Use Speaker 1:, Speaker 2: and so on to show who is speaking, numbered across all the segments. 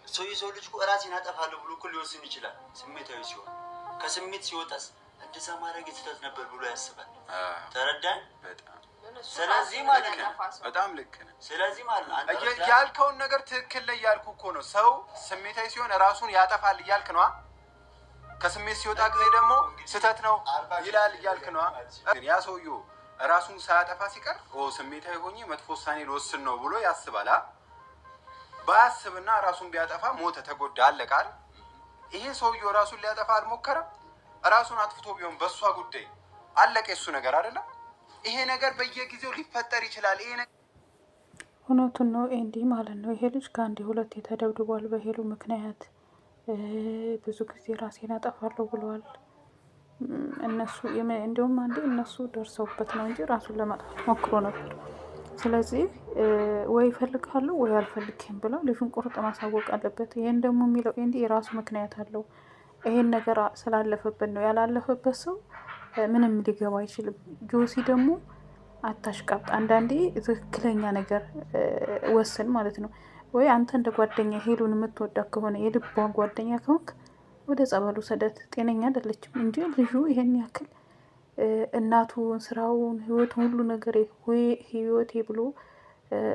Speaker 1: ሰው ልጅ እኮ ራሴን አጠፋለሁ ብሎ እኮ ሊወስን ይችላል። ስሜታዊ ሲሆን ከስሜት ሲወጣስ እንደዛ ማድረግ ስህተት ነበር ብሎ ያስባል። ተረዳን? ስለዚህ ማለት ነው
Speaker 2: በጣም ልክ ነህ።
Speaker 1: ስለዚህ ማለት ነው አንተ
Speaker 2: ያልከውን ነገር ትክክል ላይ ያልኩ እኮ ነው። ሰው ስሜታዊ ሲሆን ራሱን ያጠፋል እያልክ ነው። ከስሜት ሲወጣ ጊዜ ደግሞ ስህተት ነው ይላል እያልክ ነው። ያ ሰውዬው ራሱን ሳያጠፋ ሲቀር ስሜታዊ ሆኜ መጥፎ ውሳኔ ልወስን ነው ብሎ ያስባል። ባያስብና ራሱን ቢያጠፋ ሞተ፣ ተጎዳ፣ አለቀ አይደል? ይሄ ሰውዬው ራሱን ሊያጠፋ አልሞከረም። ራሱን አጥፍቶ ቢሆን በሷ ጉዳይ አለቀ የሱ ነገር አይደለም። ይሄ ነገር በየጊዜው ሊፈጠር ይችላል። ይሄ ነገር
Speaker 3: እውነቱን ነው ኤንዲ ማለት ነው። ይሄ ልጅ ከአንዴ ሁለቴ ተደብድቧል በሄሉ ምክንያት። ብዙ ጊዜ ራሴን አጠፋለሁ ብለዋል። እነሱ እንዲሁም አንዴ እነሱ ደርሰውበት ነው እንጂ ራሱን ለማጥፋት ሞክሮ ነበር። ስለዚህ ወይ ይፈልጋለሁ ወይ አልፈልግም ብለው ልጁን ቁርጥ ማሳወቅ አለበት። ይሄን ደግሞ የሚለው ኤንዲ የራሱ ምክንያት አለው። ይሄን ነገር ስላለፈበት ነው። ያላለፈበት ሰው ምንም ሊገባ አይችልም። ጆሲ ደግሞ አታሽቃብጥ። አንዳንዴ ትክክለኛ ነገር ወስን ማለት ነው። ወይ አንተ እንደ ጓደኛ ሄሉን የምትወዳ ከሆነ የልቧ ጓደኛ ከሆንክ ወደ ጸበሉ ሰደት። ጤነኛ አይደለችም እንጂ ልጁ ይሄን ያክል እናቱን፣ ስራውን፣ ህይወቱን ሁሉ ነገር ህይወቴ ብሎ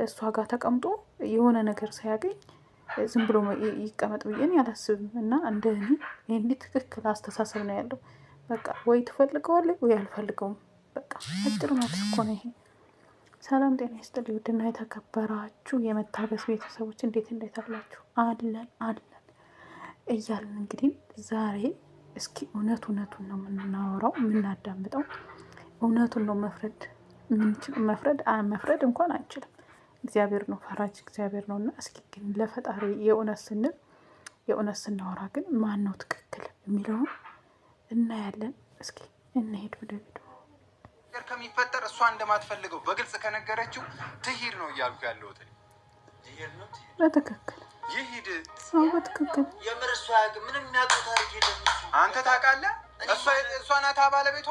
Speaker 3: እሷ ጋር ተቀምጦ የሆነ ነገር ሳያገኝ ዝም ብሎ ይቀመጥ ብዬን ያላስብም። እና እንደ እኔ ትክክል አስተሳሰብ ነው ያለው። በቃ ወይ ትፈልገዋለህ ወይ አልፈልገውም። በቃ አጭር መልስ እኮ ነው ይሄ። ሰላም ጤና ይስጥልኝ ውድና የተከበራችሁ የመታገስ ቤተሰቦች እንዴት አላችሁ? አለን እያልን እንግዲህ ዛሬ እስኪ እውነቱን ነው የምናወራው የምናዳምጠው። እውነቱን ነው መፍረድ እንኳን አንችልም። እግዚአብሔር ነው ፈራጅ፣ እግዚአብሔር ነው። እና እስኪ ግን ለፈጣሪ የእውነት ስናወራ ግን ማን ነው ትክክል የሚለውን እናያለን። እስኪ እንሄድ ወደ ቪዲዮ።
Speaker 2: ነገር ከሚፈጠር እሷ እንደማትፈልገው በግልጽ ከነገረችው ትሂድ ነው እያልኩ ያለሁት።
Speaker 3: በትክክል
Speaker 2: ይሂድ።
Speaker 3: በትክክል
Speaker 1: የምር እሷ ምንም የሚያውቀው ታሪክ የለም።
Speaker 2: አንተ ታውቃለህ? እሷ ናታ ባለቤቷ።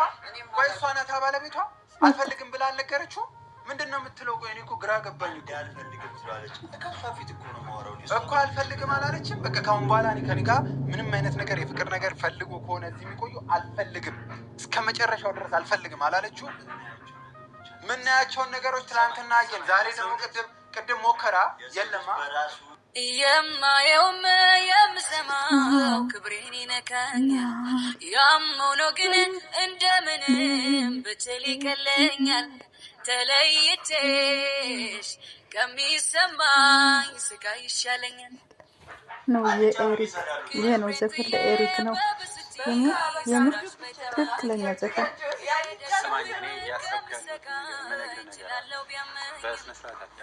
Speaker 2: ቆይ እሷ ናታ ባለቤቷ አልፈልግም ብላ አልነገረችው? ምንድን ነው የምትለው? ቆይ እኔ እኮ ግራ ገባኝ።
Speaker 1: አልፈልግም ትላለች ከሷ ፊት እኮ ነው የማወራው
Speaker 2: እኮ። አልፈልግም አላለችም። በቃ ካሁን በኋላ እኔ ከእኔ ጋር ምንም አይነት ነገር የፍቅር ነገር ፈልጎ ከሆነ እዚህ የሚቆየው አልፈልግም፣ እስከ መጨረሻው ድረስ አልፈልግም አላለችው? ምናያቸውን ነገሮች ትናንትና አየን። ዛሬ ደግሞ ቅድም ሞከራ የለማ
Speaker 4: የማየውም የምሰማው ክብሬን ይነካኛል። ያም ሆኖ ግን እንደምንም ብትል ይቀለኛል። ተለይቴሽ ከሚሰማኝ ስቃይ ይሻለኛል
Speaker 3: ነው የኤሪክ። ይሄ ነው ዘፈን ለኤሪክ ነው የምር ትክክለኛ ዘፈን።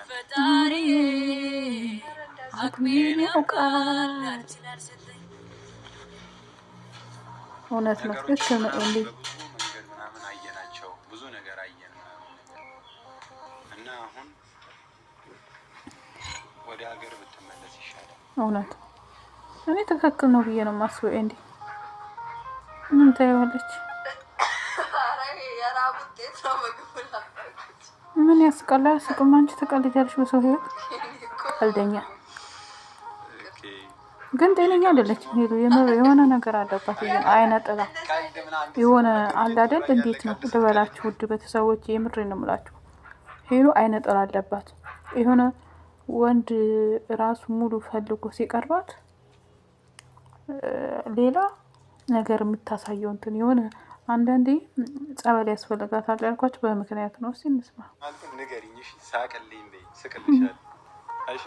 Speaker 4: ፈጣሪ
Speaker 3: አቅሜን ያውቃል። እውነት ነው፣ ትክክል ነው። እንዴ
Speaker 2: ብዙ ነገር አየን እና አሁን ወደ ሀገር ብትመለስ ይሻላል።
Speaker 3: እውነት እኔ ትክክል ነው ብዬ ነው የማስበው። እንዴ ምን ታየዋለች? ምን ያስቀላ? ያስቅም። አንቺ ተቀልጃለሽ በሰው ህይወት። ቀልደኛ ግን ጤነኛ አይደለችም ሄሉ። የሆነ ነገር አለባት። አይነ ጥላ የሆነ አለ አይደል? እንዴት ነው ልበላችሁ ውድ ቤተሰቦች፣ የምሬ ነው የምላችሁ። ሄሉ አይነ ጥላ አለባት። የሆነ ወንድ ራሱ ሙሉ ፈልጎ ሲቀርባት ሌላ ነገር የምታሳየው እንትን የሆነ አንዳንዴ ጸበል ያስፈልጋታል ያልኳቸው በምክንያት ነው። እስኪ እንስማ።
Speaker 2: አንተም ንገሪኝ እሺ። ሳቅልኝ በይ፣ ስቅልሻለሁ። እሺ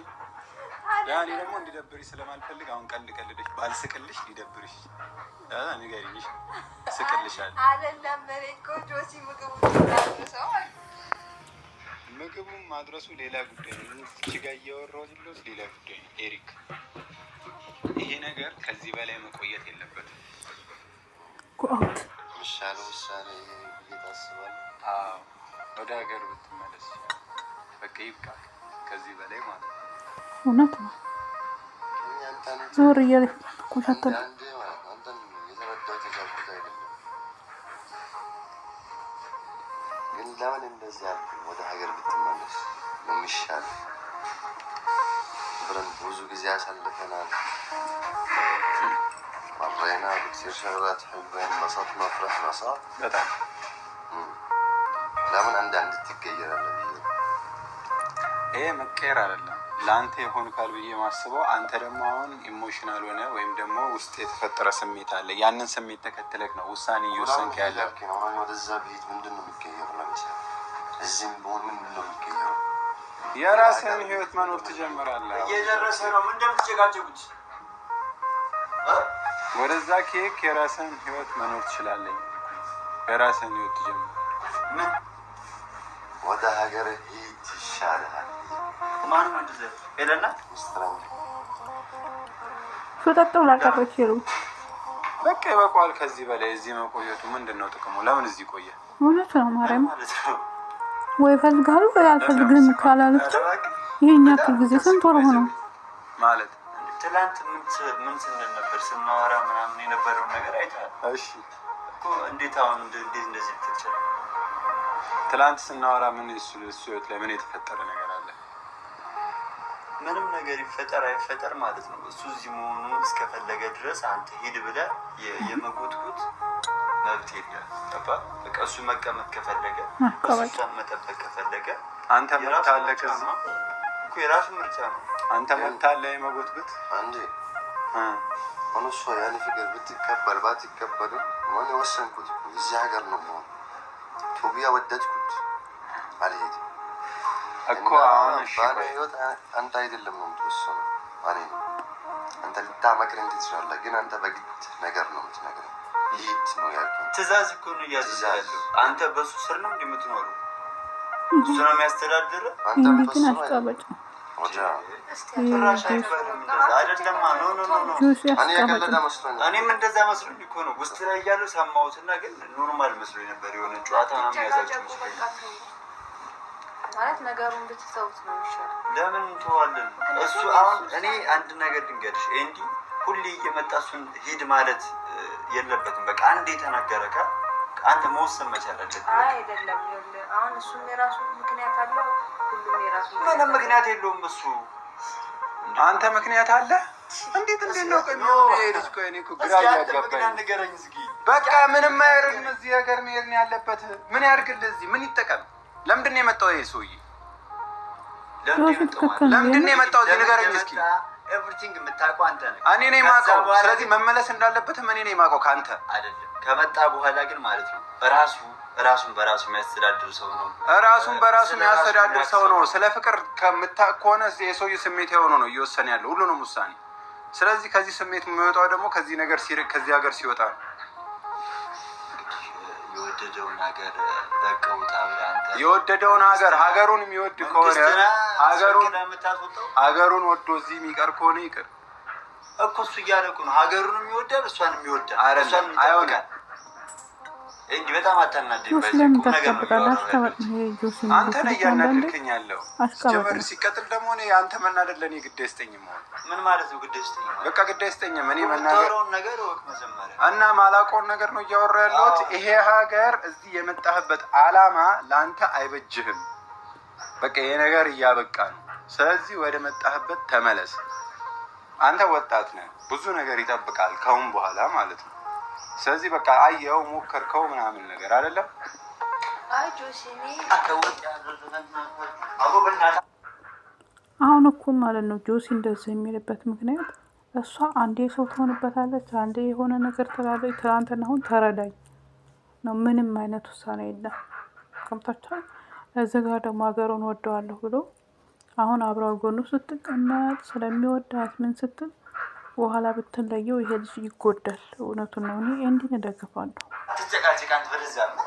Speaker 2: ያኔ ደግሞ እንዲደብርሽ ስለማልፈልግ አሁን ቀልደሽ ባልስቅልሽ ሊደብርሽ ንገሪኝ እሺ። ስቅልሻለሁ
Speaker 5: አይደለም እኮ ጆሲ
Speaker 2: ምግቡን ማድረሱ ሌላ ጉዳይ ነው። እዚህ ጋር እያወራሁት ያለሁት ሌላ ጉዳይ ነው። ኤሪክ ይሄ ነገር ከዚህ በላይ መቆየት የለበትም።
Speaker 3: ቁአት
Speaker 1: ምሳሌ ውሳኔ እየታስባል።
Speaker 2: ወደ ሀገር ብትመለስ በቃ ይብቃ፣ ከዚህ በላይ ማለት ነው።
Speaker 3: እውነት ነው። ዞር እያለ ኮሻተል
Speaker 1: ግን ለምን እንደዚህ አልኩኝ? ወደ ሀገር ብትመለስ ነው የሚሻለው።
Speaker 6: አብረን ብዙ ጊዜ አሳልፈናል። مرينا بكثير شغلات حلوة انبسطنا فرحنا صح؟
Speaker 2: በጣም
Speaker 6: ለምን አንዳንድ ትቀየራለህ?
Speaker 2: ይሄ መቀየር አይደለም ለአንተ ይሆን ካል ብዬ ማስበው አንተ ደግሞ አሁን ኢሞሽናል ሆነ ወይም ደግሞ ውስጥ የተፈጠረ ስሜት አለ። ያንን ስሜት ተከትለክ ነው ውሳኔ እየወሰንክ ያለው።
Speaker 6: ወደዛ ቤት ምንድን ነው የሚቀየረው? ለምሳሌ እዚህም ቢሆን ምንድን ነው የሚቀየረው?
Speaker 2: የራስህን ህይወት መኖር ትጀምራለህ።
Speaker 1: እየደረሰ ነው። ምን እንደምትጨቃጨቁት
Speaker 2: ወደዛ ኬክ የራስህን ህይወት መኖር ትችላለህ። የራስህን ህይወት ትጀምር።
Speaker 1: ምን
Speaker 6: ወደ ሀገር ሂድ ይሻልሃል።
Speaker 1: ማን ነው እንደዚህ ሄለና
Speaker 3: ፍጠጥ ብላ ቀረች ይሉ
Speaker 2: በቃ ይበቃዋል። ከዚህ በላይ እዚህ መቆየቱ ምንድነው ጥቅሙ? ለምን እዚህ ቆየ?
Speaker 3: እውነት ነው ማርያም ወይ ፈልጋሉ ወይ አልፈልግም ካላለች ይሄን ያክል ጊዜ ስንት ወር ሆኖ
Speaker 2: ማለት
Speaker 1: ትላንት ምን ስንል ነበር ስናወራ ምናምን የነበረው ነገር አይተሃል?
Speaker 2: እሺ
Speaker 1: እኮ እንዴት አሁን እንደዚህ ትችላለህ?
Speaker 2: ትላንት ስናወራ ምን እሱ ህይወት ላይ ምን የተፈጠረ ነገር አለ?
Speaker 1: ምንም ነገር ይፈጠር አይፈጠር ማለት ነው። እሱ እዚህ መሆኑ እስከፈለገ ድረስ አንተ ሂድ ብለህ የመጎትኩት መብት የለም። በቃ እሱ መቀመጥ ከፈለገ እሱን መጠበቅ ከፈለገ
Speaker 2: አንተ መብት አለ። ከዚህ
Speaker 1: እኮ የራሱ ምርጫ ነው።
Speaker 2: አንተ መብት አለ የመጎትኩት
Speaker 6: አንዴ እሱ ያን ፍቅር ብትቀበል ባትቀበል ምን ወሰንኩት? እዚህ ሀገር ነው መሆን ቶቢያ ወደድኩት አልሄድም እኮ አሁን ባለ ህይወት አንተ አይደለም ነው የምትወስነው። አንተ ልታመክረኝ ትችላለህ፣ ግን አንተ በግድ ነገር ነው የምትነግረኝ። ሂድ ነው ያልኩህ።
Speaker 1: ትእዛዝ እኮ ነው እያዘዛለሁ። አንተ በሱ ስር ነው እንደምትኖረው እሱ ነው የሚያስተዳድርህ።
Speaker 6: አንተ
Speaker 3: ግን አስቀበጭ
Speaker 6: ወጃ
Speaker 1: ፍራሽ አይባልም እንደዛ አይደለም። እኔም እንደዛ መስሎኝ እኮ ነው ውስጥ ላይ እያለሁ ሰማሁትና ግን ኖርማል መስሎኝ ነበር። የሆነ ጨዋታ ምናምን ያዛችሁ መስሎኝ
Speaker 5: ማለት ነገሩን ብትተውት ነው የሚሻለው።
Speaker 1: ለምን እንተዋለን? እሱ አሁን እኔ አንድ ነገር ድንገርሽ ኤንዲ ሁሌ እየመጣ እሱን ሂድ ማለት የለበትም። በቃ አንዴ ተናገረካ አንተ መወሰን መቻል አለብህ።
Speaker 5: አይደለም አሁን እሱም የራሱ ምክንያት አለው፣ ሁሉም የራሱ
Speaker 1: ምንም ምክንያት የለውም። እሱ
Speaker 2: አንተ ምክንያት አለ። እንዴት ነው ቆይሞ ይሄድስ? ቆይ እኔ እኮ ግራ ያጋባኝ። በቃ ምንም አይደለም። እዚህ ሀገር መሄድ ነው ያለበት። ምን ያርግልህ? እዚህ ምን ይጠቀም? ለምንድን ነው የመጣው ይሄ ሰውዬ? ለምንድን ነው የመጣው? እዚህ ንገረኝ እስኪ።
Speaker 1: ኤቭሪቲንግ የምታውቀው አንተ ነህ።
Speaker 2: እኔ ነኝ የማውቀው። ስለዚህ መመለስ እንዳለበትም እኔ ነኝ የማውቀው ካንተ
Speaker 1: አይደለም። ከመጣ በኋላ ግን ማለት ነው ራሱን በራሱ የሚያስተዳድር ሰው ነው።
Speaker 2: ራሱን በራሱ የሚያስተዳድር ሰው ነው። ስለ ፍቅር ከምታውቅ ከሆነ የሰውዬ ስሜት የሆነ ነው እየወሰነ ያለው ሁሉንም ውሳኔ። ስለዚህ ከዚህ ስሜት የሚወጣው ደግሞ ከዚህ ነገር ሲርቅ ከዚህ ሀገር ሲወጣ ነው።
Speaker 1: የወደደውን ሀገር ለቀውታ አንተ
Speaker 2: የወደደውን ሀገሩን የሚወድ ከሆነ ሀገሩን ወዶ እዚህ የሚቀር ከሆነ ይቅር
Speaker 1: እኮ እሱ እያለ እኮ ነው። ሀገሩንም ይወዳል እሷንም ይወዳል።
Speaker 2: አይደለም አይሆንም።
Speaker 1: እንዴ በጣም አታናደኝ።
Speaker 2: አንተ ነህ እያናደድከኝ ያለው። ጀመር ሲቀጥል ደግሞ እኔ አንተ መናደድ ለእኔ ግድ አይሰጠኝም።
Speaker 1: ምን ማለት ነው ግድ አይሰጠኝም?
Speaker 2: በቃ ግድ አይሰጠኝም። እኔ መናገር
Speaker 1: ነገር ወቅ መጀመሪያ
Speaker 2: እና ማላውቀውን ነገር ነው እያወራ ያለሁት። ይሄ ሀገር እዚህ የመጣህበት አላማ ለአንተ አይበጅህም። በቃ ይሄ ነገር እያበቃ ነው። ስለዚህ ወደ መጣህበት ተመለስ። አንተ ወጣት ነህ፣ ብዙ ነገር ይጠብቃል ከአሁን በኋላ ማለት ነው። ስለዚህ በቃ አየው ሞከርከው ምናምን ነገር አይደለም።
Speaker 5: አይ ጆሲኒ
Speaker 3: አሁን እኮ ማለት ነው ጆሲ እንደዚህ የሚልበት ምክንያት እሷ አንዴ ሰው ትሆንበታለች፣ አንዴ የሆነ ነገር ትላለች። ትናንትና አሁን ተረዳኝ ነው። ምንም አይነት ውሳኔ የለም። ከምታቻል እዚህ ጋር ደግሞ ሀገሩን ወደዋለሁ ብሎ አሁን አብራው ጎኑ ስትቀመጥ ስለሚወዳት ምን ስትል በኋላ ብትለየው ይሄ ልጅ ይጎዳል። እውነቱን ነው። እኔ እንዲህ እንደግፋለሁ።
Speaker 1: ተጨቃጭቃን በለዛ ነው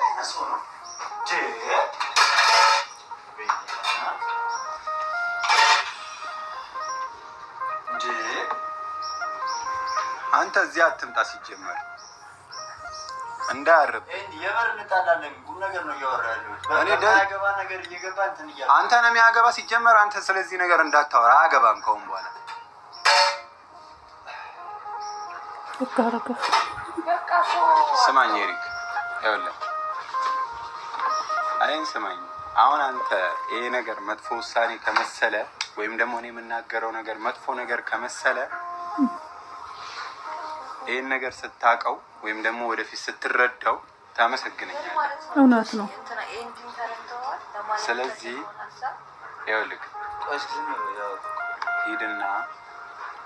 Speaker 2: አንተ እዚህ አትምጣ። ሲጀመር እንዳያርብ
Speaker 1: የበር እንጣላለን። ቁም ነገር ነው እያወራለሁ። እኔ ያገባ ነገር እየገባ እንትን እያለ
Speaker 2: አንተ ነው የሚያገባ። ሲጀመር አንተ ስለዚህ ነገር እንዳታወራ። አያገባም ከሆነ በኋላ ስማኝ ኤሪክ፣ ይኸውልህ አይን ስማኝ። አሁን አንተ ይሄ ነገር መጥፎ ውሳኔ ከመሰለ ወይም ደግሞ እኔ የምናገረው ነገር መጥፎ ነገር ከመሰለ ይህን ነገር ስታውቀው ወይም ደግሞ ወደፊት ስትረዳው ታመሰግነኛለህ።
Speaker 3: እውነት ነው።
Speaker 2: ስለዚህ ይኸውልህ ሂድና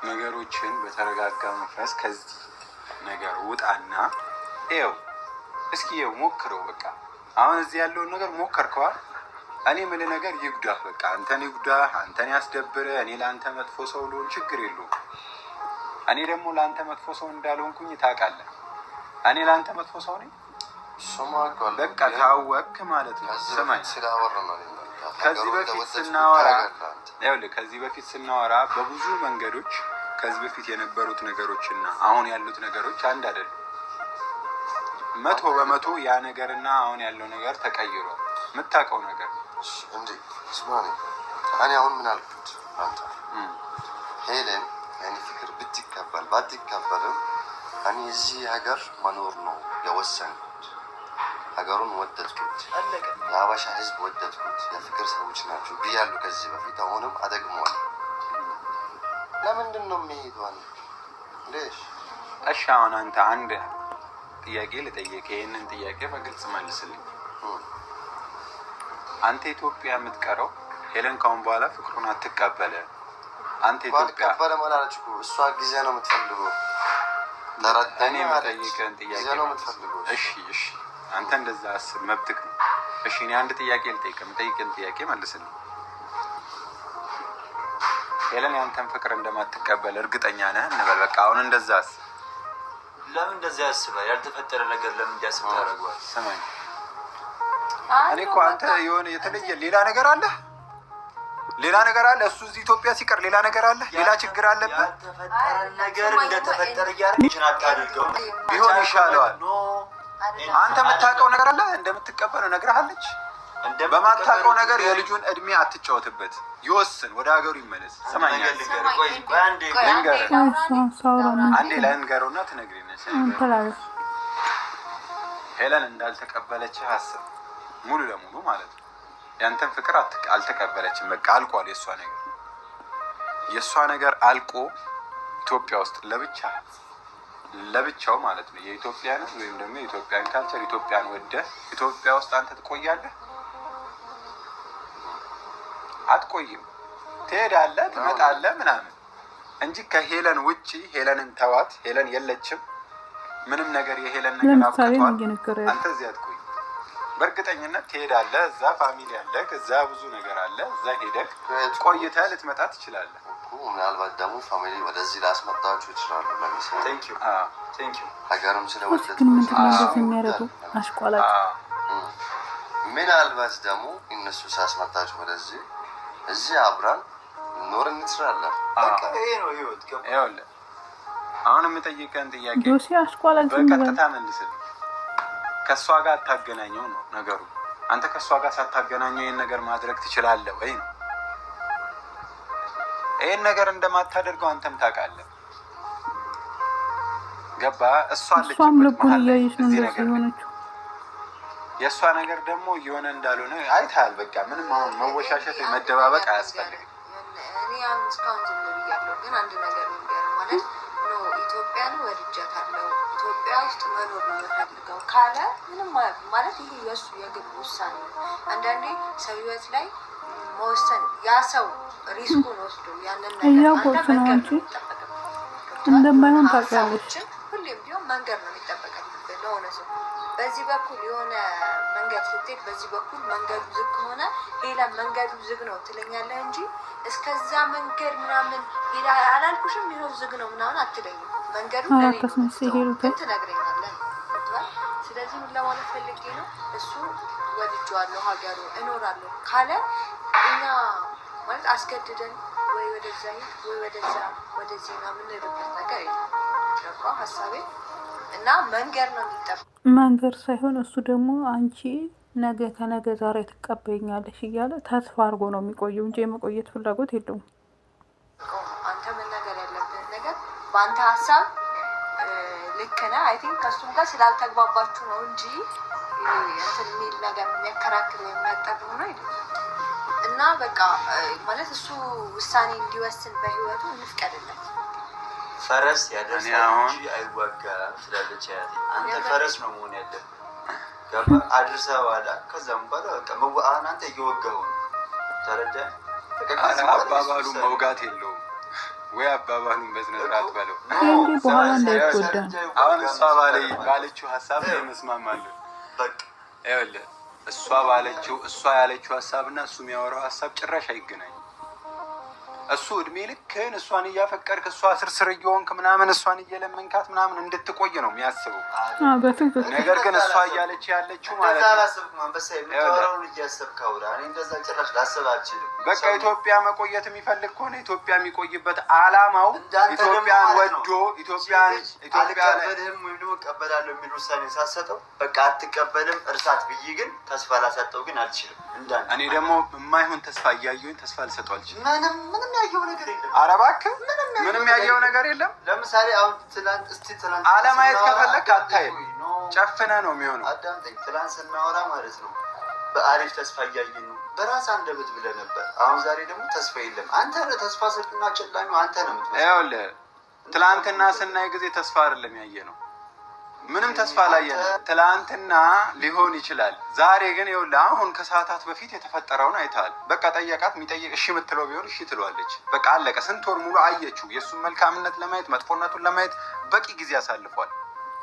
Speaker 2: ነገሮችን በተረጋጋ መንፈስ ከዚህ ነገር ውጣና ይኸው እስኪ ይኸው ሞክረው። በቃ አሁን እዚህ ያለውን ነገር ሞከርከዋል። እኔ ምን ነገር ይጉዳህ፣ በቃ አንተን ይጉዳህ፣ አንተን ያስደብርህ። እኔ ለአንተ መጥፎ ሰው ልሆን ችግር የለውም። እኔ ደግሞ ለአንተ መጥፎ ሰው እንዳልሆንኩኝ ታውቃለህ። እኔ ለአንተ መጥፎ ሰው ነኝ በቃ ታወቅክ ማለት ነው። ስማኝ ከዚህ በፊት ስናወራ በብዙ መንገዶች ከዚህ በፊት የነበሩት ነገሮችና አሁን ያሉት ነገሮች አንድ አይደሉም። 100% ያ ነገርና አሁን ያለው ነገር ተቀይሯል። የምታውቀው ነገር
Speaker 6: እንዴ ስማኝ፣ እኔ አሁን ምን አልኩት? አንተ ሄለን የኔ ፍቅር ብትቀበል ባትቀበልም እኔ እዚህ ሀገር መኖር ነው የወሰንኩት። ሀገሩን ወደድኩት፣ የሀበሻ ህዝብ ወደድኩት፣ የፍቅር ሰዎች ናቸው ብያለሁ ከዚህ በፊት። አሁንም አደግመዋል። ለምንድን ነው የሚሄዷል? ሌሽ
Speaker 2: እሺ፣ አሁን አንተ አንድ ጥያቄ ልጠየቅ። ይህንን ጥያቄ በግልጽ መልስልኝ። አንተ ኢትዮጵያ የምትቀረው ሄለን ካሁን በኋላ ፍቅሩን አትቀበለ። አንተ ኢትዮጵያ
Speaker 6: ተቀበለ ማለት እኮ እሷ ጊዜ ነው የምትፈልገው።
Speaker 2: እኔ የምጠይቅህን ጥያቄ ነው የምትፈልገው። እሺ፣ አንተ እንደዛ አስብ፣ መብትህ ነው። እሺ፣ እኔ አንድ ጥያቄ ልጠይቅህ። የምጠይቅህን ጥያቄ መልስልኝ። ሄለን ያንተን ፍቅር እንደማትቀበል እርግጠኛ ነህ እንበል። በቃ አሁን እንደዛ አስብ።
Speaker 1: ለምን እንደዛ ያስባል? ያልተፈጠረ ነገር ለምን እንዲያስብ ታደርገዋል?
Speaker 2: ስማኝ፣ እኔ እኮ አንተ የሆነ የተለየ ሌላ ነገር አለ፣ እሱ እዚህ ኢትዮጵያ ሲቀር ሌላ ነገር አለ፣ ሌላ ችግር አለብህ።
Speaker 1: ያልተፈጠረ ነገር እንደተፈጠረ እያደረግህ አታድርገው።
Speaker 2: ቢሆን ይሻለዋል። አንተ የምታውቀው ነገር አለ፣ እንደምትቀበለው ነግረሃለች። በማታውቀው ነገር የልጁን እድሜ አትጫወትበት። ይወስን፣ ወደ ሀገሩ ይመለስ። ስማኝ፣ አንዴ ለንገረውና ትነግሪኛለሽ። ሄለን እንዳልተቀበለችህ አስብ፣ ሙሉ ለሙሉ ማለት ነው። ያንተን ፍቅር አልተቀበለችም። በቃ አልቋል። የእሷ ነገር አልቆ ኢትዮጵያ ውስጥ ለብቻው ማለት ነው የኢትዮጵያን ወይም ደግሞ የኢትዮጵያን ካልቸር ኢትዮጵያን ወደህ ኢትዮጵያ ውስጥ አንተ ትቆያለህ? አትቆይም። ትሄዳለህ፣ ትመጣለህ ምናምን እንጂ ከሄለን ውጪ ሄለንን ተዋት። ሄለን የለችም። ምንም ነገር የሄለን ነገር አብቅቷል። አንተ እዚህ አትቆይ። በእርግጠኝነት ትሄዳለህ። እዛ ፋሚሊ አለ፣ እዛ ብዙ ነገር አለ። እዛ ሄደህ ቆይተህ ልትመጣ ትችላለህ።
Speaker 6: ምናልባት ደግሞ ፋሚሊ ወደዚህ ላስመጣችሁ ይችላሉ። ለምሳሌ ሀገርም ስለወደድኩት ምናልባት ደግሞ እነሱ ሳስመጣችሁ ወደዚህ እዚህ አብራን ኖር እንችላለን።
Speaker 1: ይሄ ነው ህይወት።
Speaker 2: ይኸውልህ አሁን የምጠይቀን ጥያቄ በቀጥታ መልስልኝ። ከእሷ ጋር አታገናኘው ነው ነገሩ። አንተ ከእሷ ጋር ሳታገናኘው ይህን ነገር ማድረግ ትችላለህ ወይ ነው። ይህን ነገር እንደማታደርገው አንተም ታውቃለህ። ገባ? እሷም ልኩን እያየች ነው እንደዚህ የሆነችው። የእሷ ነገር ደግሞ እየሆነ እንዳልሆነ አይተሃል። በቃ ምንም አሁን መወሻሸት መደባበቅ አያስፈልግም።
Speaker 5: እኔ አሁን እስካሁን ዝም ብያለሁ፣ ግን አንድ ነገር ልንገርህ ማለት ነው። ኢትዮጵያን ወድጃታለሁ፣ ኢትዮጵያ ውስጥ መኖር ነው የምፈልገው ካለ ምንም ማለት ይሄ የእሱ የግል ውሳኔ ነው። አንዳንዴ ሰው ህይወት ላይ መወሰን ያ ሰው ሪስኩን ወስዶ ያንን ነገር
Speaker 3: እንደማይሆን ታውቂያለሽ።
Speaker 5: ሁሌም ቢሆን መንገድ ነው የሚጠበቅብህ ለሆነ ሰው። በዚህ በኩል የሆነ መንገድ ስትሄድ በዚህ በኩል መንገዱ ዝግ ከሆነ ሌላ መንገዱ ዝግ ነው ትለኛለህ እንጂ እስከዛ መንገድ ምናምን ሌላ አላልኩሽም ይኸው ዝግ ነው ምናምን አትለኝም። መንገዱ ግን ትነግረኛለህ። ስለዚህ ምን ለማለት ፈልጌ ነው፣ እሱ ወድጄዋለሁ ሀገሩ እኖራለሁ ካለ እኛ ማለት አስገድደን ወይ ወደዛ ወይ ወደዚህ ምናምን እንልበት ነገር የለም። ሀሳቤ እና መንገድ ነው የሚጠበቅ
Speaker 3: መንገድ ሳይሆን እሱ ደግሞ አንቺ ነገ ከነገ ዛሬ ትቀበኛለሽ እያለ ተስፋ አድርጎ ነው የሚቆየው እንጂ የመቆየት ፍላጎት የለውም።
Speaker 5: አንተ መናገር ያለብን ነገር በአንተ ሀሳብ ልክ ነህ። አይ ቲንክ ከእሱም ጋር ስላልተግባባችሁ ነው እንጂ እንትን የሚል ነገር የሚያከራክር የሚያጠር ነው አይደለም። እና እና በቃ ማለት እሱ ውሳኔ እንዲወስን በህይወቱ እንፍቀድለት።
Speaker 1: ፈረስ ያደርሳል እንጂ አይዋጋም ስላለች አያቴ፣ አንተ ፈረስ ነው መሆን ያለብህ። ገባ አድርሰዋል። ከዛም በኋላ በቃ መዋአን አንተ እየወጋው ነው። ተረዳህ?
Speaker 2: አባባሉ መውጋት የለውም ወይ አባባሉን በስነ ስርዓት በለው።
Speaker 3: እንዴ በኋላ እንዳይጎዳ
Speaker 2: አሁን እሷ ባለችው ሀሳብ ላይ መስማማለሁ። በቃ ይኸውልህ እሷ ያለችው ሀሳብና እሱ የሚያወራው ሀሳብ ጭራሽ አይገናኝም። እሱ እድሜ ልክህን እሷን እያፈቀድክ እሷ ስርስር እየሆንክ ምናምን እሷን እየለመንካት ምናምን እንድትቆይ ነው የሚያስበው። ነገር ግን እሷ እያለች ያለችው ማለት በቃ ኢትዮጵያ መቆየት የሚፈልግ ከሆነ ኢትዮጵያ የሚቆይበት አላማው ኢትዮጵያን ወዶ ኢትዮጵያን
Speaker 1: አልቀበልህም ወይም ደግሞ እቀበላለሁ የሚል ውሳኔ ሳሰጠው በቃ አትቀበልም እርሳት ብዬ ግን ተስፋ ላሰጠው ግን አልችልም።
Speaker 2: እኔ ደግሞ የማይሆን ተስፋ እያየሁኝ ተስፋ ልሰጠው አልችልም።
Speaker 1: ምንም ያየው ነገር የለም።
Speaker 2: ኧረ እባክህ ምንም ያየው ነገር የለም።
Speaker 1: ለምሳሌ አሁን ትላንት
Speaker 2: አለማየት ከፈለክ አታይም፣ ጨፍነህ ነው የሚሆነው።
Speaker 1: አዳምጠኝ። ትላንት ስናወራ ማለት ነው በአሪፍ ተስፋ እያየን ነው በራስ አንደበት ብለህ ነበር። አሁን ዛሬ ደግሞ ተስፋ የለም። አንተ ነህ ተስፋ ሰጭና ጨላሚው አንተ ነህ የምትመስለው።
Speaker 2: ይኸውልህ ትላንትና ስናይ ጊዜ ተስፋ አይደለም ያየነው፣ ምንም ተስፋ አላየንም። ትላንትና ሊሆን ይችላል፣ ዛሬ ግን ይኸውልህ አሁን ከሰዓታት በፊት የተፈጠረውን አይተሃል። በቃ ጠየቃት፣ የሚጠይቅ እሺ የምትለው ቢሆን እሺ ትለዋለች። በቃ አለቀ። ስንት ወር ሙሉ አየችው። የእሱን መልካምነት ለማየት መጥፎነቱን ለማየት በቂ ጊዜ አሳልፏል።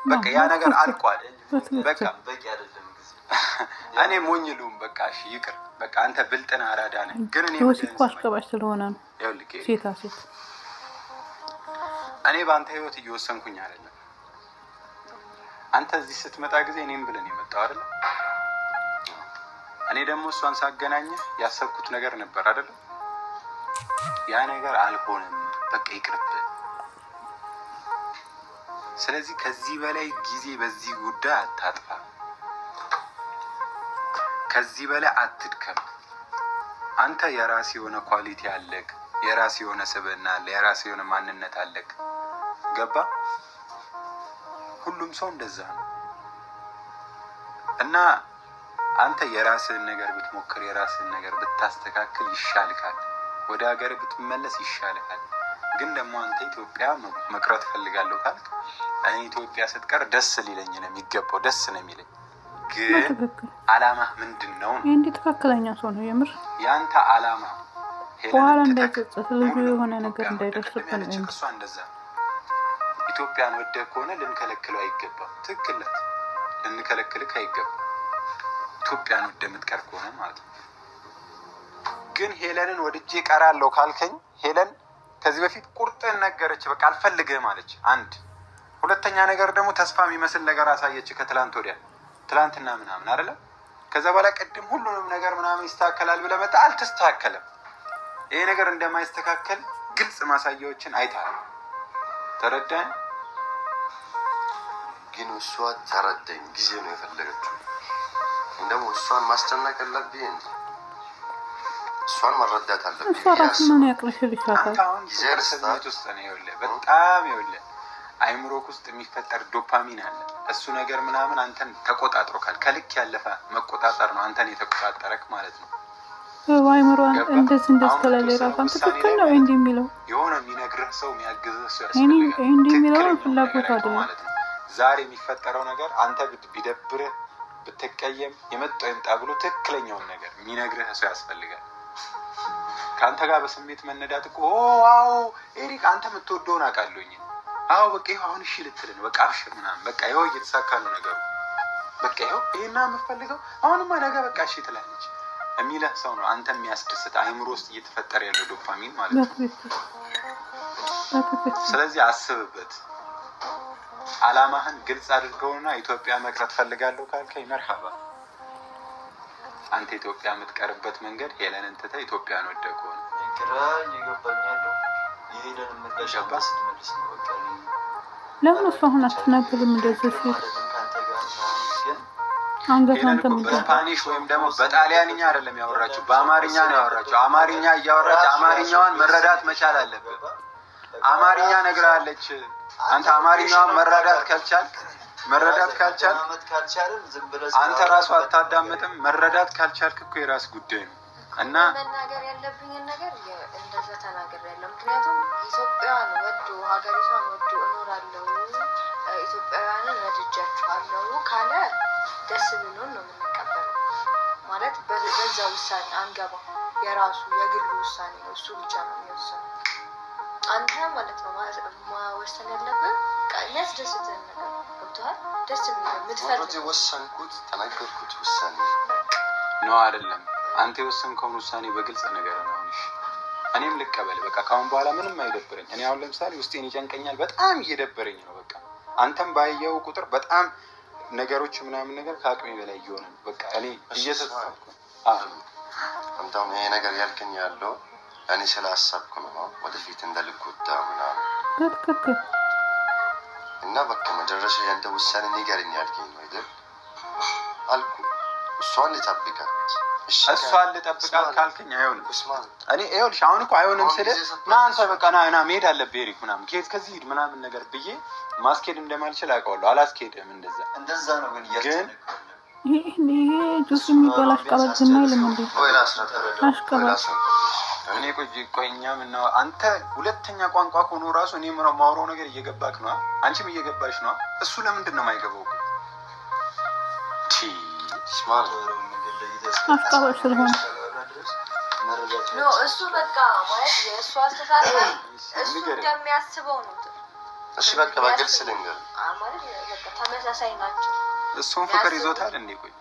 Speaker 2: በቃ ያ ነገር አልቋል። በቃ
Speaker 1: በቂ አይደለም።
Speaker 2: እኔ ሞኝ ልሁን በቃ እሺ ይቅር። በቃ አንተ ብልጥና አራዳ ነህ። ግን እኔ
Speaker 3: ወሲብ አሽቀባሽ ስለሆነ ነው።
Speaker 2: ይኸውልህ
Speaker 3: ሴታ ሴት
Speaker 2: እኔ በአንተ ህይወት እየወሰንኩኝ አይደለም። አንተ እዚህ ስትመጣ ጊዜ እኔም ብለን የመጣው አይደል? እኔ ደግሞ እሷን ሳገናኝህ ያሰብኩት ነገር ነበር አይደል? ያ ነገር አልሆነም። በቃ ይቅርብ። ስለዚህ ከዚህ በላይ ጊዜ በዚህ ጉዳይ አታጥፋ። ከዚህ በላይ አትድከም። አንተ የራስ የሆነ ኳሊቲ አለክ፣ የራስ የሆነ ስብዕና አለ፣ የራስ የሆነ ማንነት አለክ። ገባ? ሁሉም ሰው እንደዛ ነው። እና አንተ የራስህን ነገር ብትሞክር፣ የራስህን ነገር ብታስተካክል ይሻልካል። ወደ ሀገር ብትመለስ ይሻልካል። ግን ደግሞ አንተ ኢትዮጵያ መቅረት ፈልጋለሁ ካልክ እኔ ኢትዮጵያ ስትቀር ደስ ሊለኝ ነው የሚገባው፣ ደስ ነው የሚለኝ። ግን አላማ ምንድን ነው?
Speaker 3: እንዴ ትክክለኛ ሰው ነው የምር።
Speaker 2: ያንተ አላማ
Speaker 3: በኋላ እንዳይጸጸት ልጁ የሆነ ነገር እንዳይደርስብን እንጂ
Speaker 2: እሷ እንደዛ ኢትዮጵያን ወደህ ከሆነ ልንከለክለው አይገባም። ትክክል ናት። ልንከለክልህ አይገባም ኢትዮጵያን ወደህ የምትቀር ከሆነ ማለት ነው። ግን ሄለንን ወድጄ እቀራለሁ ካልከኝ ሄለን ከዚህ በፊት ቁርጥን ነገረች። በቃ አልፈልግህም አለች። አንድ ሁለተኛ ነገር ደግሞ ተስፋ የሚመስል ነገር አሳየች። ከትላንት ወዲያ ትላንትና ምናምን አይደለም። ከዛ በኋላ ቅድም ሁሉንም ነገር ምናምን ይስተካከላል ብለህ መጣ፣ አልተስተካከለም። ይሄ ነገር እንደማይስተካከል ግልጽ ማሳያዎችን አይተሃል። ተረዳኝ።
Speaker 6: ግን እሷ ተረዳኝ። ጊዜ ነው የፈለገችው። እንደውም እሷን ማስጨነቅ አለብኝ እንጂ እሷን መረዳት አለብኝ።
Speaker 3: እሷ ራሱ ምን ያቅልሽልሻታል?
Speaker 2: ስሜት ውስጥ ነው ይኸውልህ፣ በጣም ይኸውልህ አይምሮክ ውስጥ የሚፈጠር ዶፓሚን አለ። እሱ ነገር ምናምን አንተን ተቆጣጥሮካል። ከልክ ያለፈ መቆጣጠር ነው አንተን የተቆጣጠረክ ማለት ነው።
Speaker 3: አይምሮን እንደዚህ ተላለ ራሷን ትክክል ነው እንዴ የሚለው
Speaker 2: የሆነ የሚነግርህ ሰው የሚያግዝህ ሰው ያስፈልጋል።
Speaker 3: እንዴ የሚለው ፍላጎት አይደለም
Speaker 2: ማለት ነው። ዛሬ የሚፈጠረው ነገር አንተ ቢደብርህ ብትቀየም የመጣው ይምጣ ብሎ ትክክለኛውን ነገር የሚነግርህ ሰው ያስፈልጋል። ከአንተ ጋር በስሜት መነዳት እኮ ዋው ኤሪክ አንተ የምትወደውን አውቃለሁኝ። አዎ በቃ ይኸው አሁን እሺ ልትልን በቃ አብሽር ምናምን በቃ ይኸው እየተሳካ ነው ነገሩ። በቃ ይኸው ይሄና የምፈልገው አሁንማ ነገ በቃ እሺ ትላለች የሚለህ ሰው ነው አንተ የሚያስደስት አይምሮ ውስጥ እየተፈጠረ ያለው ዶፓሚን ማለት ነው። ስለዚህ አስብበት። አላማህን ግልጽ አድርገውና ኢትዮጵያ መቅረት ፈልጋለሁ ካልከኝ መርሐባ። አንተ ኢትዮጵያ የምትቀርበት መንገድ ሄለንን ትተህ ኢትዮጵያን ወደህ ከሆነ
Speaker 1: ግራ እየገባኛለሁ። የሄለን መለሻባ ስትመልስ ነው በቃ
Speaker 3: ለምን እሱ አሁን አትናገርም? እንደዚህ ሲል አንገቷን
Speaker 2: በስፓኒሽ ወይም ደግሞ በጣሊያንኛ አይደለም ያወራችው፣ በአማርኛ ነው ያወራችው። አማርኛ እያወራች አማርኛዋን መረዳት መቻል አለብህ። አማርኛ ነግራለች። አንተ አማርኛዋን መረዳት ካልቻልክ አንተ ራሱ አታዳምጥም። መረዳት ካልቻልክ እኮ የራስ ጉዳይ ነው። እና
Speaker 5: መናገር ያለብኝን ነገር እንደዛ ተናገር ያለው ምክንያቱም ኢትዮጵያን ወዶ ሀገሪቷን ወዶ እኖራለሁ ኢትዮጵያውያንን ወድጃቸዋለሁ ካለ ደስ ብሎን ነው የምንቀበለው። ማለት በዛ ውሳኔ አንገባ። የራሱ የግሉ ውሳኔ ነው፣ እሱ ብቻ ነው የሚወስነው። አንተ ማለት ነው መወሰን ያለብህ የሚያስደስትህን ነገር ገብቶሃል። ደስ ብሎህ የምትፈልግ
Speaker 6: ወሰንኩት ተናገርኩት ውሳኔ
Speaker 2: ነው አይደለም። አንተ የወሰንከውን ውሳኔ በግልጽ ነገር ነው። እኔም ልቀበል በቃ ካሁን በኋላ ምንም አይደብረኝ። እኔ አሁን ለምሳሌ ውስጤን ይጨንቀኛል፣ በጣም እየደበረኝ ነው። በቃ አንተም ባየው ቁጥር በጣም ነገሮች ምናምን ነገር ከአቅሜ በላይ እየሆነ ነው። በቃ እኔ እየተሳልኩ
Speaker 6: አንተም ይሄ ነገር ያልከኝ ያለው እኔ ስላሰብኩ ነው ወደፊት እንደልኩዳ ምናምን
Speaker 3: በትክክል
Speaker 6: እና በቃ መጨረሻ ያንተ ውሳኔ ንገረኝ ያልከኝ ነው አይደል አልኩ። እሷን ልጠብቃት
Speaker 2: እሷን ልጠብቃት ካልከኝ አይሆንም። እኔ ይኸውልሽ አሁን እኮ አይሆንም ስለ ና አንተ በቃ ና መሄድ አለብህ ኤሪክ ምናምን ከዚህ ሂድ ምናምን ነገር ብዬ ማስኬድ እንደማልችል አውቀዋለሁ። አላስኬድም።
Speaker 1: እንደዛ ነው ግን እያስጨነቀኝ
Speaker 3: ይሄ ጁስ የሚባል አሽቀባጭ ዝም አይልም እንዴ? አሽቀባጭ
Speaker 2: እኔ ቆይኛ ምን ነው አንተ ሁለተኛ ቋንቋ ሆኖ ራሱ እኔ ማውራው ነገር እየገባክ ነው፣ አንቺም እየገባሽ ነው። እሱ ለምንድን ነው የማይገባው?
Speaker 3: አሽቀባጭ ስለሆነ
Speaker 5: ነው እሱ። በቃ ማለት የእሱ አስተሳሰብ እሱ እንደሚያስበው ነው።
Speaker 6: እሺ በቃ በግልጽ ልንገር
Speaker 5: ማለት በቃ ተመሳሳይ ናቸው።
Speaker 2: እሱን ፍቅር ይዞታል እንዴ? ቆይ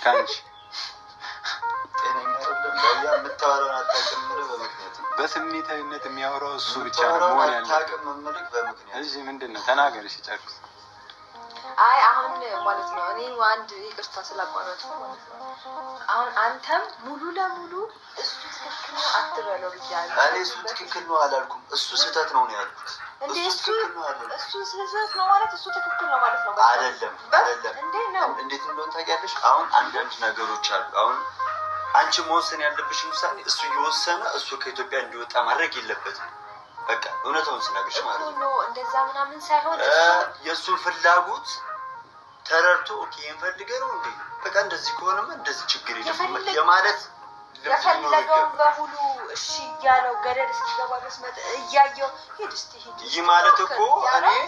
Speaker 2: ካንቺ
Speaker 1: የምታወራውን አታውቅም በምክንያት
Speaker 2: በስሜታዊነት የሚያወራው እሱ ብቻ ነው መሆን ያለበት። እዚህ ምንድን ነው ተናገር ሲጨርስ።
Speaker 5: አይ አሁን ማለት ነው እኔ አንድ ይቅርታ ስላቋረጥኩ ማለት ነው። አሁን አንተም ሙሉ ለሙሉ እሱ ትክክል ነው አትበለው ብያለሁ።
Speaker 1: እኔ እሱ ትክክል ነው አላልኩም፣ እሱ ስህተት ነው ያልኩት።
Speaker 5: እንዴ እሱ ስህተት ነው ማለት እሱ ትክክል ነው ማለት ነው
Speaker 1: አይደለም።
Speaker 5: እንዴ ነው
Speaker 1: እንዴት እንደሆነ ታውቂያለሽ? አሁን አንዳንድ ነገሮች አሉ። አሁን አንቺ መወሰን ያለብሽን ውሳኔ እሱ እየወሰነ እሱ ከኢትዮጵያ እንዲወጣ ማድረግ የለበትም። በቃ እውነታውን ስናገርሽ ማለት ነው
Speaker 5: እንደዛ ምናምን ሳይሆን
Speaker 1: የእሱን ፍላጎት ተረድቶ ኦኬ እንፈልገው ነው እንዴ በቃ እንደዚህ ከሆነማ እንደዚህ ችግር የለም የማለት
Speaker 5: የፈለገውን በሙሉ እሺ እያለው ገደል እስኪገባ ድረስ እያየው ሂድ እስቲ ሂድ።
Speaker 1: ይህ ማለት እኮ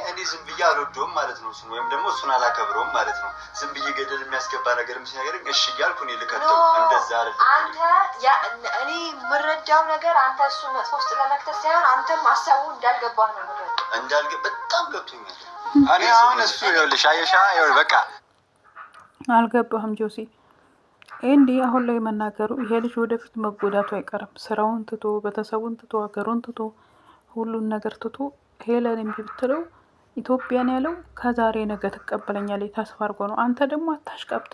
Speaker 1: እኔ ዝም ብዬ አልወደውም ማለት ነው እሱን ወይም ደግሞ እሱን አላከብረውም ማለት ነው። ዝም ብዬ ገደል የሚያስገባ ነገር ሲነገረኝ እሺ እያልኩ እኔ ልከተው እንደዛ አይደለም።
Speaker 5: አንተ እኔ የምረዳው ነገር አንተ እሱን መጥፎ ውስጥ ለመክተት ሳይሆን አንተም ሀሳቡ እንዳልገባህ ነው የምረዳው። በጣም ገብቶኛል።
Speaker 2: እኔ አሁን እሱ ይኸውልሽ አየሻ ይኸውልሽ በቃ
Speaker 3: አልገባህም ጆሲ እንዴ? አሁን ላይ መናገሩ ይሄ ልጅ ወደፊት መጎዳቱ አይቀርም። ስራውን ትቶ ቤተሰቡን ትቶ ሀገሩን ትቶ ሁሉን ነገር ትቶ ሄለን እምቢ ብትለው ኢትዮጵያን ያለው ከዛሬ ነገ ትቀበለኛለች ተስፋ አድርጎ ነው። አንተ ደግሞ አታሽቀብጥ።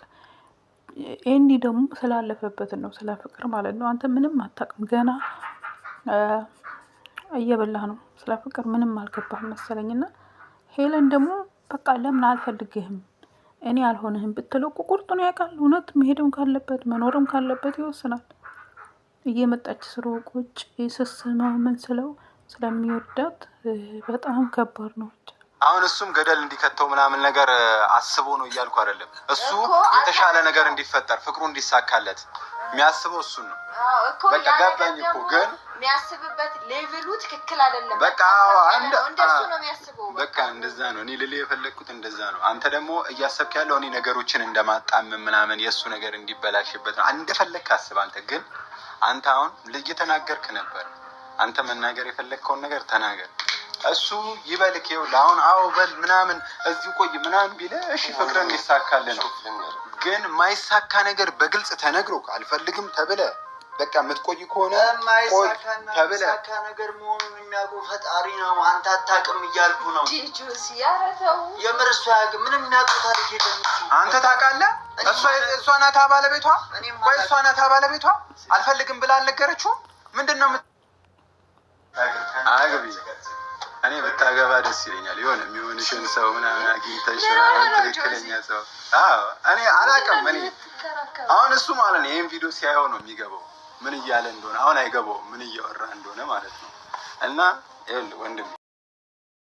Speaker 3: ኤንዲ ደግሞ ስላለፈበት ነው ስለ ፍቅር ማለት ነው። አንተ ምንም አታውቅም፣ ገና እየበላህ ነው። ስለ ፍቅር ምንም አልገባህም መሰለኝና ሄለን ደግሞ በቃ ለምን አልፈልግህም እኔ አልሆንህም ብትለው ቁርጡን ያውቃል። እውነት መሄድም ካለበት መኖርም ካለበት ይወስናል። እየመጣች ስለው ቁጭ ስስመው ምን ስለው ስለሚወዳት በጣም ከባድ ነው።
Speaker 2: አሁን እሱም ገደል እንዲከተው ምናምን ነገር አስቦ ነው እያልኩ አይደለም። እሱ የተሻለ ነገር እንዲፈጠር ፍቅሩ እንዲሳካለት የሚያስበው እሱን ነው። በቃ ገባኝ እኮ ግን
Speaker 5: የሚያስብበት ሌቭሉ ትክክል አይደለም።
Speaker 2: በቃ
Speaker 5: እንደሱ ነው የሚያስበው።
Speaker 2: በቃ እንደዛ ነው እኔ ልልህ የፈለግኩት እንደዛ ነው። አንተ ደግሞ እያሰብክ ያለው እኔ ነገሮችን እንደማጣመም ምናምን የእሱ ነገር እንዲበላሽበት ነው። እንደፈለግክ አስብ። አንተ ግን አንተ አሁን እየተናገርክ ነበር። አንተ መናገር የፈለግከውን ነገር ተናገር። እሱ ይበልክ ይኸውልህ አሁን አዎ በል ምናምን እዚሁ ቆይ ምናምን ቢልህ እሺ ፍቅርን ይሳካልህ ነው። ግን ማይሳካ ነገር በግልጽ ተነግሮ አልፈልግም ተብለህ በቃ የምትቆይ ከሆነ ቆይ ተብለህ
Speaker 1: ማይሳካ ነገር መሆኑን የሚያውቀው ፈጣሪ ነው። አንተ አታውቅም እያልኩ ነው።
Speaker 5: ጂጁስ ያረተው
Speaker 1: የምርሱ አያውቅም። ምንም የሚያውቀው ታሪክ የለም እሱ።
Speaker 2: አንተ ታውቃለህ። እሷ ናታ ባለቤቷ። ቆይ እሷ ናታ ባለቤቷ አልፈልግም ብላ አልነገረችውም። ምንድን ነው አግቢ እኔ ብታገባ ደስ ይለኛል። የሆነ የሚሆንሽን ሰው ምናምን አግኝተሽ ትክክለኛ ሰው። አዎ እኔ አላውቅም። እኔ አሁን እሱ ማለት ነው ይሄን ቪዲዮ ሲያየው ነው የሚገባው ምን እያለ እንደሆነ። አሁን አይገባውም ምን እያወራ እንደሆነ ማለት ነው። እና ይኸውልህ ወንድም